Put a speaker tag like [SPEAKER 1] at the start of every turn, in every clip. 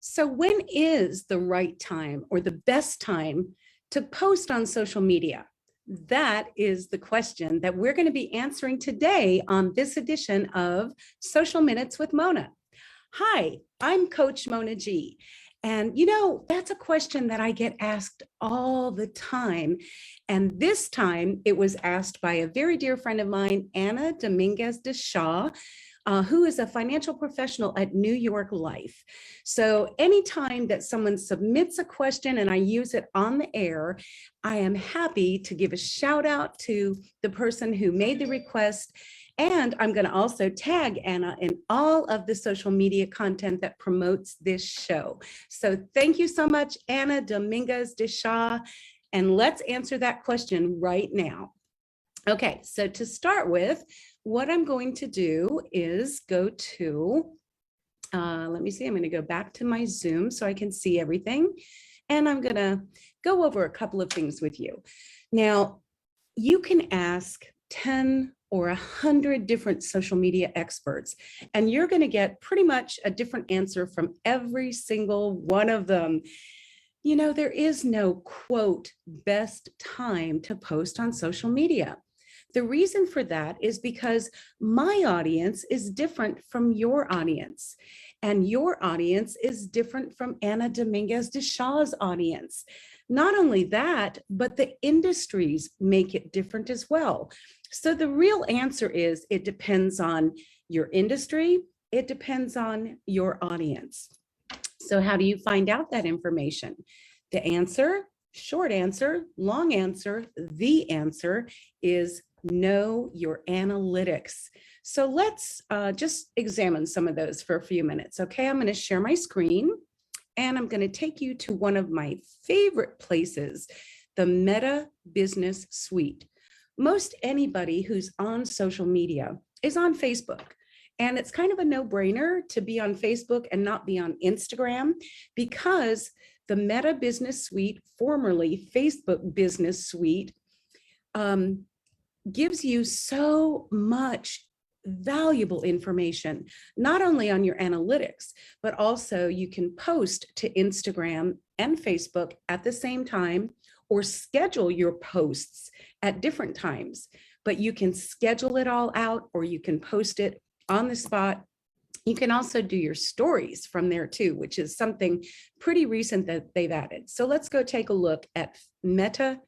[SPEAKER 1] So when is the right time or the best time to post on social media? That is the question that we're going to be answering today on this edition of Social Minutes with Mona. Hi, I'm Coach Mona G. And that's a question that I get asked all the time. And this time it was asked by a very dear friend of mine, Ana Domingues de Shaw, who is a financial professional at New York Life. So anytime that someone submits a question and I use it on the air, I am happy to give a shout out to the person who made the request. And I'm going to also tag Ana in all of the social media content that promotes this show. So thank you so much, Ana Domingues de Shaw. And let's answer that question right now. Okay, so to start with, what I'm going to do is go to, let me see, I'm going to go back to my Zoom so I can see everything. And I'm going to go over a couple of things with you. Now, you can ask 10 or 100 different social media experts, and you're going to get pretty much a different answer from every single one of them. There is no quote best time to post on social media. The reason for that is because my audience is different from your audience, and your audience is different from Ana Domingues de Shaw's audience. Not only that, but the industries make it different as well. So the real answer is it depends on your industry. It depends on your audience. So how do you find out that information? The answer, short answer, long answer, the answer is know your analytics. So let's just examine some of those for a few minutes. Okay, I'm going to share my screen and I'm going to take you to one of my favorite places, the Meta Business Suite. Most anybody who's on social media is on Facebook. And it's kind of a no-brainer to be on Facebook and not be on Instagram, because the Meta Business Suite, formerly Facebook Business Suite, gives you so much valuable information, not only on your analytics, but also you can post to Instagram and Facebook at the same time, or schedule your posts at different times. But you can schedule it all out, or you can post it on the spot. You can also do your stories from there too, which is something pretty recent that they've added. So let's go take a look at Meta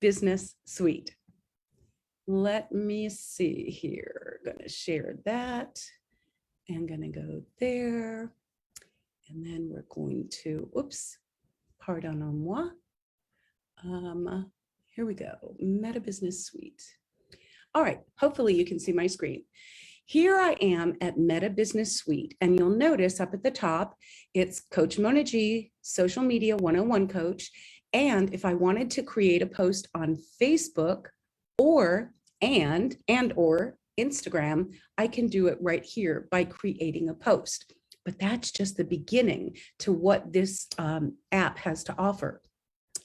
[SPEAKER 1] Business Suite. Let me see here. I'm going to share that. I'm going to go there. And then we're going to, oops, pardonnez-moi. Here we go, Meta Business Suite. All right, hopefully you can see my screen. Here I am at Meta Business Suite, and you'll notice up at the top, it's Coach Mona G, Social Media 101 Coach. And if I wanted to create a post on Facebook or Instagram, I can do it right here by creating a post. But that's just the beginning to what this app has to offer.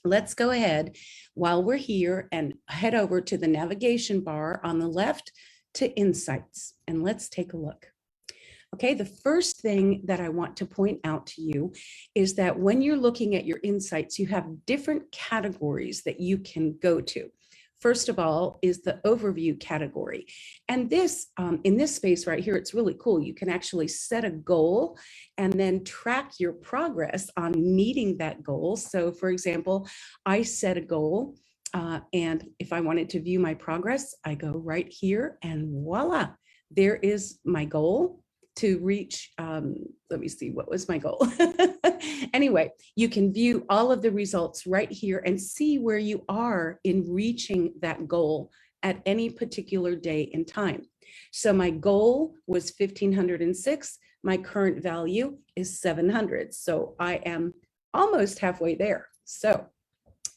[SPEAKER 1] Let's go ahead while we're here and head over to the navigation bar on the left to Insights, and let's take a look. Okay, the first thing that I want to point out to you is that when you're looking at your insights, you have different categories that you can go to. First of all is the overview category. And this, in this space right here, it's really cool. You can actually set a goal and then track your progress on meeting that goal. So for example, I set a goal and if I wanted to view my progress, I go right here and voila, there is my goal to reach, let me see, what was my goal? Anyway, you can view all of the results right here and see where you are in reaching that goal at any particular day in time. So my goal was 1,506. My current value is 700. So I am almost halfway there. So,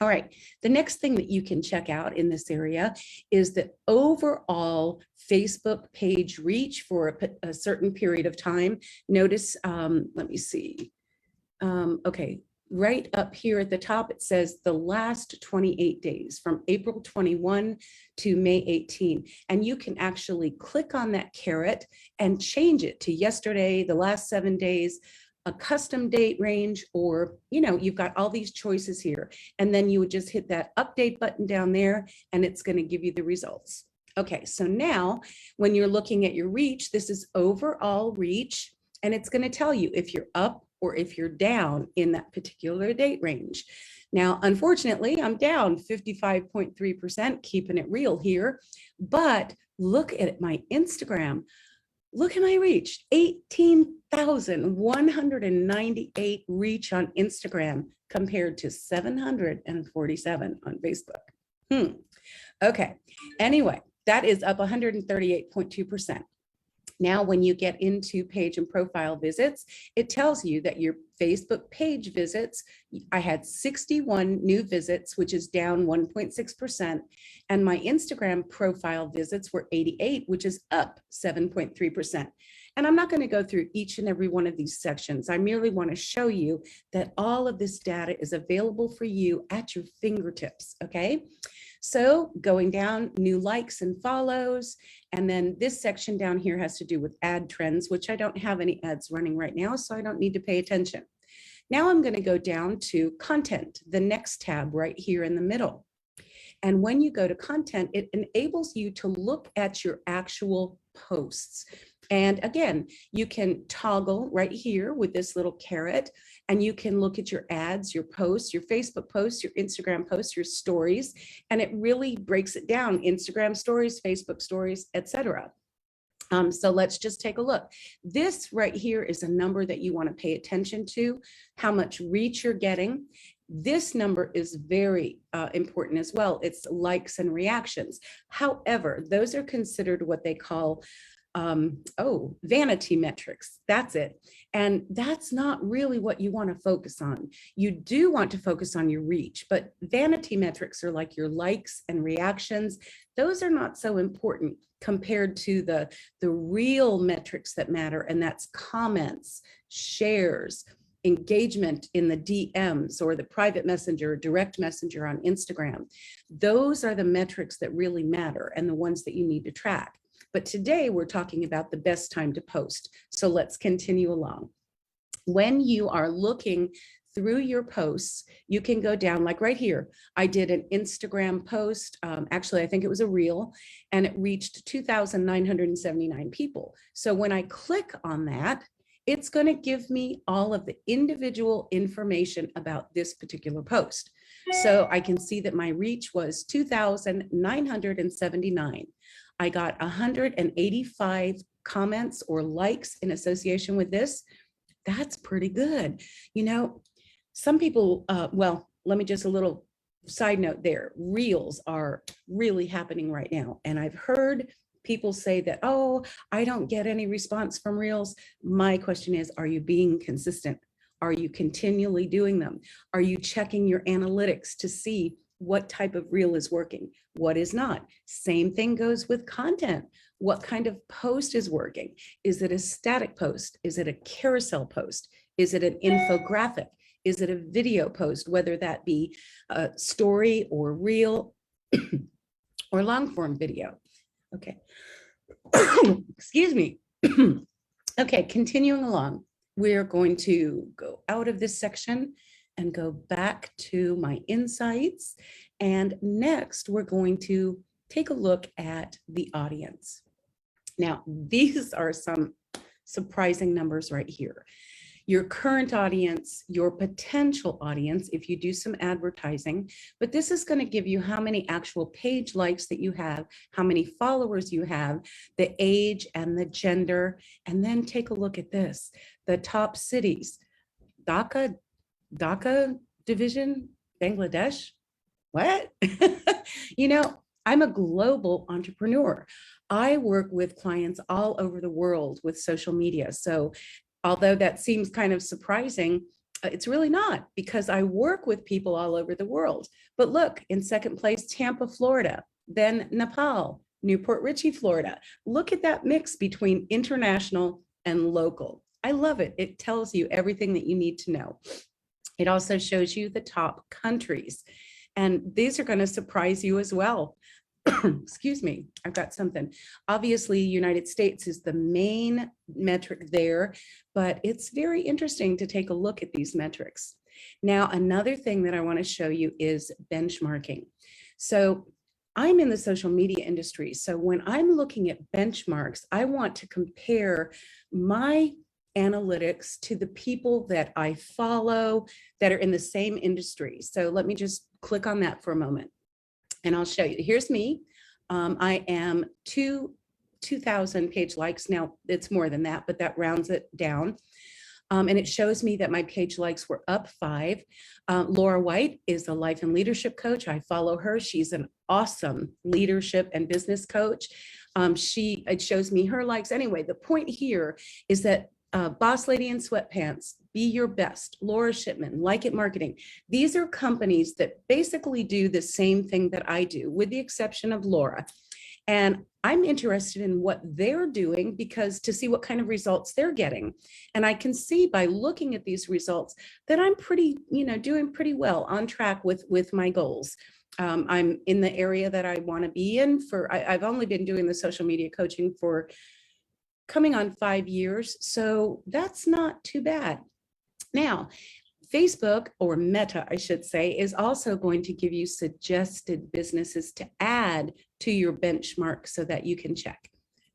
[SPEAKER 1] all right, the next thing that you can check out in this area is the overall Facebook page reach for a certain period of time. Notice, let me see. Okay, right up here at the top, it says the last 28 days from April 21 to May 18. And you can actually click on that caret and change it to yesterday, the last 7 days, a custom date range, or, you know, you've got all these choices here. And then you would just hit that update button down there and it's going to give you the results. Okay, so now when you're looking at your reach, this is overall reach, and it's going to tell you if you're up or if you're down in that particular date range. Now, unfortunately, I'm down 55.3%, keeping it real here, but look at my Instagram. Look at my reach, 18,198 reach on Instagram compared to 747 on Facebook. Okay, anyway, that is up 138.2%. Now, when you get into page and profile visits, it tells you that your Facebook page visits, I had 61 new visits, which is down 1.6%. And my Instagram profile visits were 88, which is up 7.3%. And I'm not going to go through each and every one of these sections. I merely want to show you that all of this data is available for you at your fingertips, okay? So going down, new likes and follows. And then this section down here has to do with ad trends, which I don't have any ads running right now, so I don't need to pay attention. Now I'm going to go down to content, the next tab right here in the middle. And when you go to content, it enables you to look at your actual posts. And again, you can toggle right here with this little caret, and you can look at your ads, your posts, your Facebook posts, your Instagram posts, your stories, and it really breaks it down: Instagram stories, Facebook stories, etc. So let's just take a look. This right here is a number that you want to pay attention to, how much reach you're getting. This number is very important as well. It's likes and reactions. However, those are considered what they call vanity metrics. That's it. And that's not really what you want to focus on. You do want to focus on your reach, but vanity metrics are like your likes and reactions. Those are not so important compared to the real metrics that matter, and that's comments, shares, engagement in the DMs or the private messenger, direct messenger on Instagram. Those are the metrics that really matter and the ones that you need to track. But today we're talking about the best time to post. So let's continue along. When you are looking through your posts, you can go down, like right here. I did an Instagram post. Actually, I think it was a reel, and it reached 2,979 people. So when I click on that, it's going to give me all of the individual information about this particular post. So I can see that my reach was 2,979. I got 185 comments or likes in association with this. That's pretty good. You know, some people, well, let me just a little side note there. Reels are really happening right now. And I've heard people say that, oh, I don't get any response from Reels. My question is, are you being consistent? Are you continually doing them? Are you checking your analytics to see what type of reel is working, what is not? Same thing goes with content. What kind of post is working? Is it a static post? Is it a carousel post? Is it an infographic? Is it a video post, whether that be a story or reel or long form video? Okay. Excuse me. Okay, continuing along. We're going to go out of this section and go back to my insights. And next, we're going to take a look at the audience. Now, these are some surprising numbers right here. Your current audience, your potential audience, if you do some advertising, but this is going to give you how many actual page likes that you have, how many followers you have, the age and the gender. And then take a look at this, the top cities: Dhaka division, Bangladesh. What? You know, I'm a global entrepreneur. I work with clients all over the world with social media. So although that seems kind of surprising, it's really not, because I work with people all over the world. But look, in second place, Tampa, Florida, then Nepal, Newport Richey, Florida. Look at that mix between international and local. I love it. It tells you everything that you need to know. It also shows you the top countries. And these are going to surprise you as well. excuse me, I've got something. Obviously, United States is the main metric there, but it's very interesting to take a look at these metrics. Now, another thing that I want to show you is benchmarking. So I'm in the social media industry. So when I'm looking at benchmarks, I want to compare my analytics to the people that I follow that are in the same industry. So let me just click on that for a moment and I'll show you. Here's me. I am 2,000 page likes. Now it's more than that, but that rounds it down. And it shows me that my page likes were up 5. Laura White is a life and leadership coach. I follow her. She's an awesome leadership and business coach. It shows me her likes. Anyway, the point here is that Boss Lady in Sweatpants, Be Your Best, Laura Shipman, Like It Marketing. These are companies that basically do the same thing that I do, with the exception of Laura. And I'm interested in what they're doing because to see what kind of results they're getting. And I can see by looking at these results that I'm doing pretty well, on track with my goals. I'm in the area that I want to be in I've only been doing the social media coaching for coming on 5 years. So that's not too bad. Now, Facebook, or Meta, I should say, is also going to give you suggested businesses to add to your benchmark so that you can check.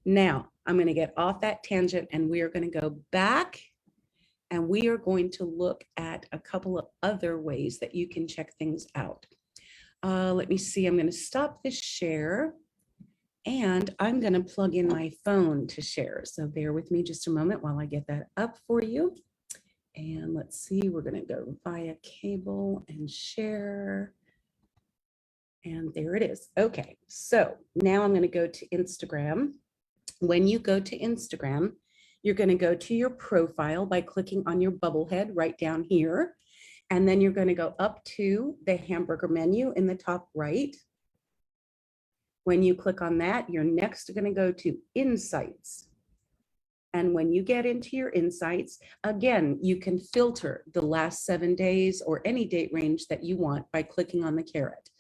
[SPEAKER 1] Now, I'm going to get off that tangent and we are going to go back and we are going to look at a couple of other ways that you can check things out. Let me see. I'm going to stop this share and I'm going to plug in my phone to share. So bear with me just a moment while I get that up for you. And let's see, we're going to go via cable and share. And there it is. Okay, so now I'm going to go to Instagram. When you go to Instagram, you're going to go to your profile by clicking on your bubble head right down here. And then you're going to go up to the hamburger menu in the top right. When you click on that, you're next going to go to Insights. And when you get into your insights, again, you can filter the last 7 days or any date range that you want by clicking on the caret.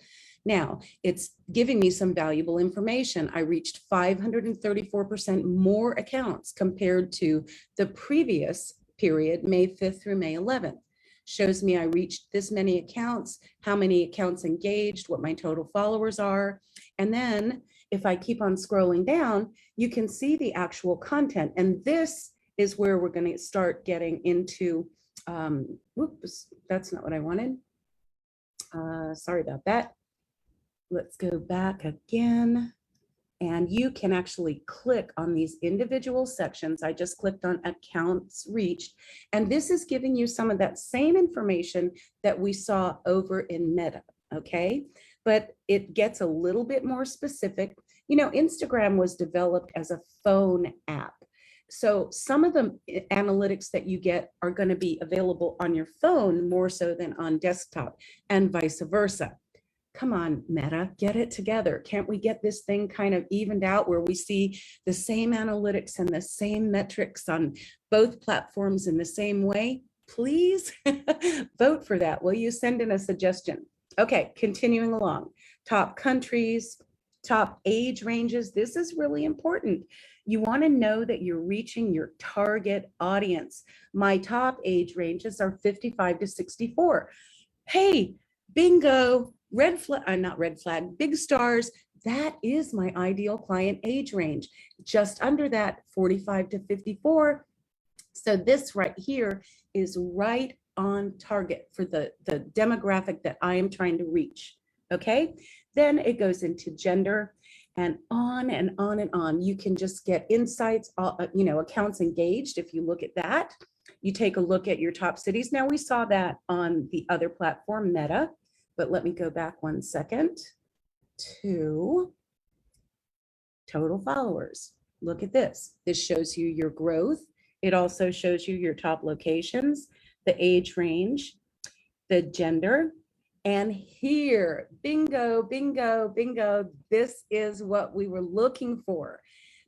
[SPEAKER 1] Now, it's giving me some valuable information. I reached 534% more accounts compared to the previous period, May 5th through May 11th. Shows me I reached this many accounts, how many accounts engaged, what my total followers are. And then if I keep on scrolling down, you can see the actual content. And this is where we're going to start getting into, whoops, that's not what I wanted. Sorry about that. Let's go back again. And you can actually click on these individual sections. I just clicked on accounts reached. And this is giving you some of that same information that we saw over in Meta, okay? But it gets a little bit more specific. You know, Instagram was developed as a phone app. So some of the analytics that you get are going to be available on your phone more so than on desktop and vice versa. Come on, Meta, get it together. Can't we get this thing kind of evened out where we see the same analytics and the same metrics on both platforms in the same way? Please vote for that. Will you send in a suggestion? Okay, continuing along. Top countries, top age ranges. This is really important. You want to know that you're reaching your target audience. My top age ranges are 55 to 64. Hey, bingo. Red flag, not red flag, big stars. That is my ideal client age range. Just under that, 45 to 54. So this right here is right on target for the demographic that I am trying to reach. Okay, then it goes into gender and on and on and on. You can just get insights, accounts engaged. If you look at that, you take a look at your top cities. Now we saw that on the other platform, Meta. But let me go back 1 second to total followers. Look at this. This shows you your growth. It also shows you your top locations, the age range, the gender, and here, bingo, bingo, bingo. This is what we were looking for.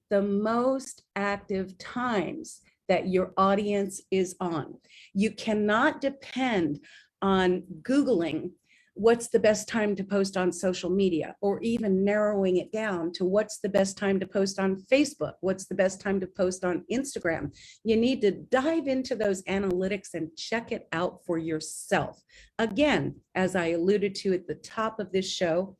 [SPEAKER 1] The most active times that your audience is on. You cannot depend on Googling what's the best time to post on social media, or even narrowing it down to what's the best time to post on Facebook, what's the best time to post on Instagram. You need to dive into those analytics and check it out for yourself. Again, as I alluded to at the top of this show,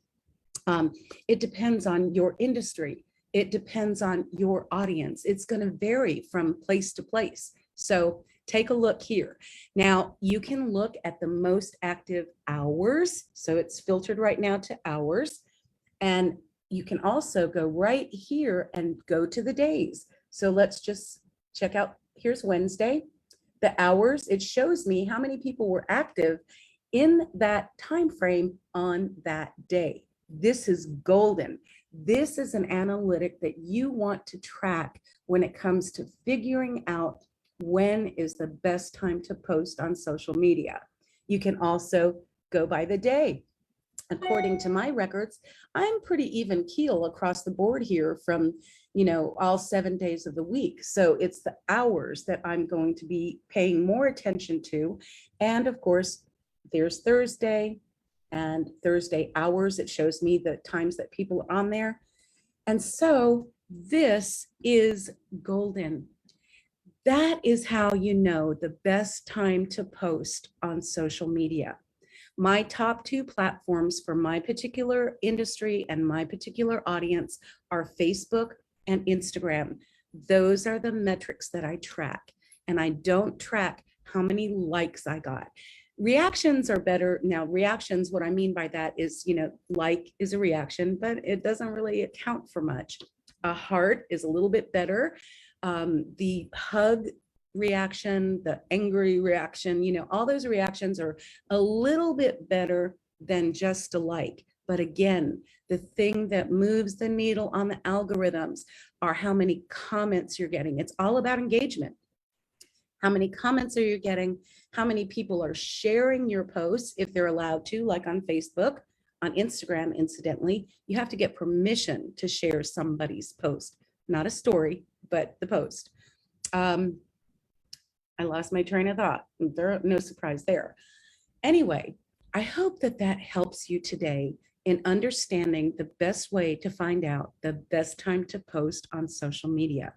[SPEAKER 1] it depends on your industry. It depends on your audience. It's going to vary from place to place. So take a look here. Now you can look at the most active hours. So it's filtered right now to hours. And you can also go right here and go to the days. So let's just check out, here's Wednesday, the hours. It shows me how many people were active in that time frame on that day. This is golden. This is an analytic that you want to track when it comes to figuring out when is the best time to post on social media. You can also go by the day. According to my records, I'm pretty even keel across the board here from, all 7 days of the week. So it's the hours that I'm going to be paying more attention to. And of course, there's Thursday and Thursday hours. It shows me the times that people are on there. And so this is golden. That is how you know the best time to post on social media. My top 2 platforms for my particular industry and my particular audience are Facebook and Instagram. Those are the metrics that I track. And I don't track how many likes I got. Reactions are better. Now, reactions, what I mean by that is, like is a reaction, but it doesn't really account for much. A heart is a little bit better. The hug reaction, the angry reaction, all those reactions are a little bit better than just a like. But again, the thing that moves the needle on the algorithms are how many comments you're getting. It's all about engagement. How many comments are you getting? How many people are sharing your posts if they're allowed to, like on Facebook, on Instagram, incidentally, you have to get permission to share somebody's post, not a story, but the post. I lost my train of thought. No surprise there. Anyway, I hope that that helps you today in understanding the best way to find out the best time to post on social media.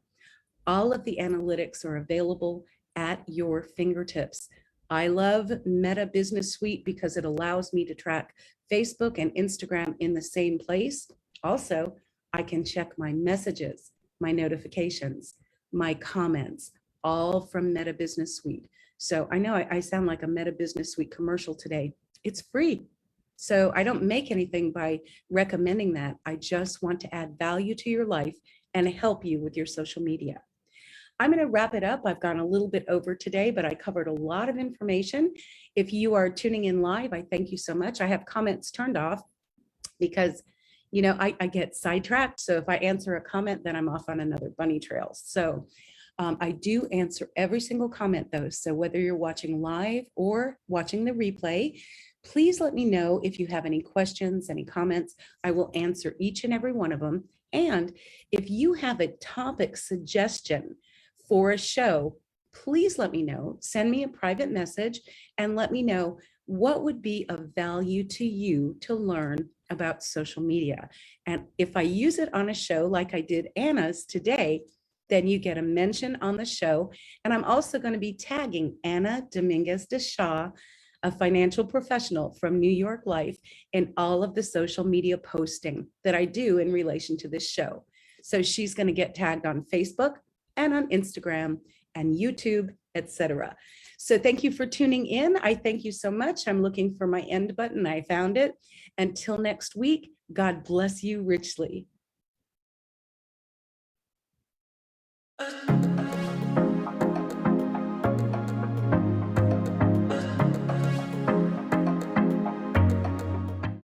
[SPEAKER 1] All of the analytics are available at your fingertips. I love Meta Business Suite because it allows me to track Facebook and Instagram in the same place. Also, I can check my messages, my notifications, my comments, all from Meta Business Suite. So I know I sound like a Meta Business Suite commercial today. It's free. So I don't make anything by recommending that. I just want to add value to your life and help you with your social media. I'm going to wrap it up. I've gone a little bit over today, but I covered a lot of information. If you are tuning in live, I thank you so much. I have comments turned off because, I get sidetracked. So if I answer a comment, then I'm off on another bunny trail. So I do answer every single comment though. So whether you're watching live or watching the replay, please let me know if you have any questions, any comments. I will answer each and every one of them. And if you have a topic suggestion for a show, please let me know. Send me a private message and let me know what would be of value to you to learn about social media. And if I use it on a show like I did Anna's today, then you get a mention on the show. And I'm also going to be tagging Ana Domingues de Shaw, a financial professional from New York Life, in all of the social media posting that I do in relation to this show. So she's going to get tagged on Facebook and on Instagram and YouTube, etc. So thank you for tuning in. I thank you so much. I'm looking for my end button. I found it. Until next week, God bless you richly.